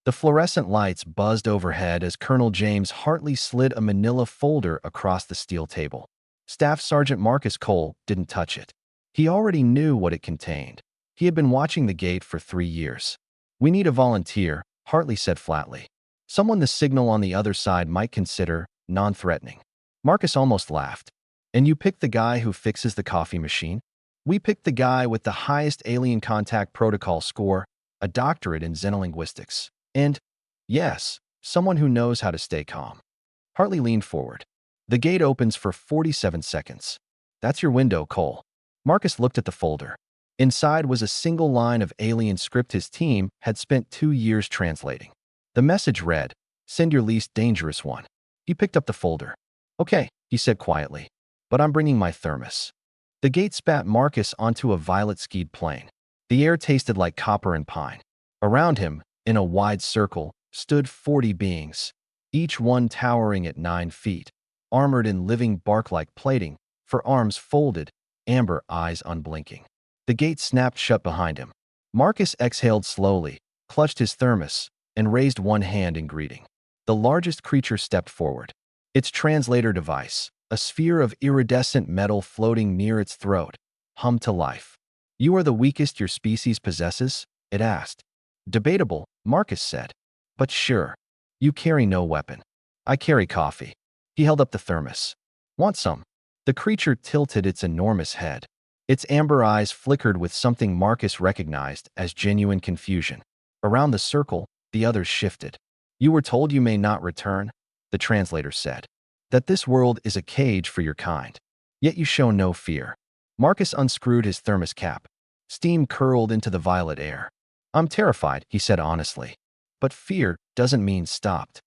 The fluorescent lights buzzed overhead as Colonel James Hartley slid a manila folder across the steel table. Staff Sergeant Marcus Cole didn't touch it. He already knew what it contained. He had been watching the gate for 3 years. "We need a volunteer," Hartley said flatly. "Someone the signal on the other side might consider non-threatening." Marcus almost laughed. "And you picked the guy who fixes the coffee machine?" "We picked the guy with the highest alien contact protocol score, a doctorate in xenolinguistics. And, yes, someone who knows how to stay calm." Hartley leaned forward. "The gate opens for 47 seconds. That's your window, Cole." Marcus looked at the folder. Inside was a single line of alien script his team had spent 2 years translating. The message read, "Send your least dangerous one." He picked up the folder. "Okay," he said quietly, "but I'm bringing my thermos." The gate spat Marcus onto a violet-skied plain. The air tasted like copper and pine. Around him, in a wide circle, stood 40 beings, each one towering at 9 feet, armored in living bark-like plating, for arms folded, amber eyes unblinking. The gate snapped shut behind him. Marcus exhaled slowly, clutched his thermos, and raised one hand in greeting. The largest creature stepped forward. Its translator device, a sphere of iridescent metal floating near its throat, hummed to life. "You are the weakest your species possesses?" it asked. "Debatable," Marcus said. "But sure. You carry no weapon. I carry coffee." He held up the thermos. "Want some?" The creature tilted its enormous head. Its amber eyes flickered with something Marcus recognized as genuine confusion. Around the circle, the others shifted. "You were told you may not return," the translator said. "That this world is a cage for your kind. Yet you show no fear." Marcus unscrewed his thermos cap. Steam curled into the violet air. "I'm terrified," he said honestly. "But fear doesn't mean stopped."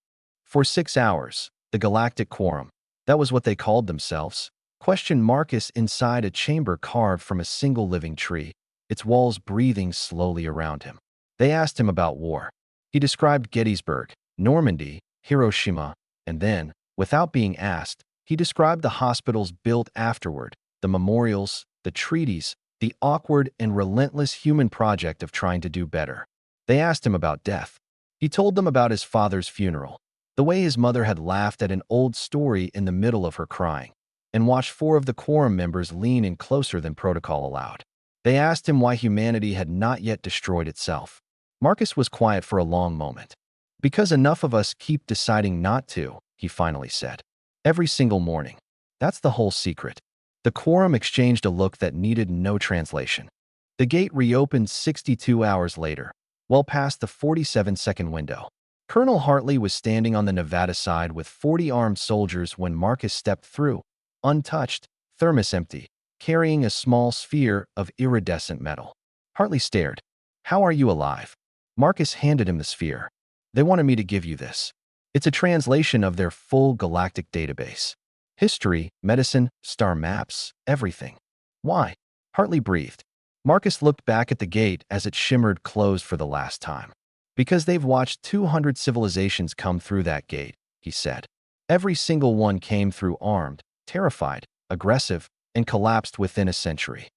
For 6 hours, the Galactic Quorum, that was what they called themselves, questioned Marcus inside a chamber carved from a single living tree, its walls breathing slowly around him. They asked him about war. He described Gettysburg, Normandy, Hiroshima, and then, without being asked, he described the hospitals built afterward, the memorials, the treaties, the awkward and relentless human project of trying to do better. They asked him about death. He told them about his father's funeral, the way his mother had laughed at an old story in the middle of her crying, and watched 4 of the quorum members lean in closer than protocol allowed. They asked him why humanity had not yet destroyed itself. Marcus was quiet for a long moment. "Because enough of us keep deciding not to," he finally said. "Every single morning. That's the whole secret." The quorum exchanged a look that needed no translation. The gate reopened 62 hours later, well past the 47-second window. Colonel Hartley was standing on the Nevada side with 40 armed soldiers when Marcus stepped through, untouched, thermos empty, carrying a small sphere of iridescent metal. Hartley stared. "How are you alive?" Marcus handed him the sphere. "They wanted me to give you this. It's a translation of their full galactic database. History, medicine, star maps, everything." "Why?" Hartley breathed. Marcus looked back at the gate as it shimmered closed for the last time. "Because they've watched 200 civilizations come through that gate," he said. "Every single one came through armed, terrified, aggressive, and collapsed within a century."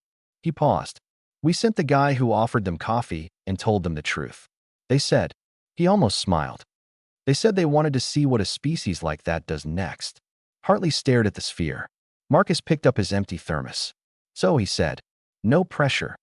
He paused. "We sent the guy who offered them coffee and told them the truth. They said." He almost smiled. "They said they wanted to see what a species like that does next." Hartley stared at the sphere. Marcus picked up his empty thermos. "So," he said, "no pressure.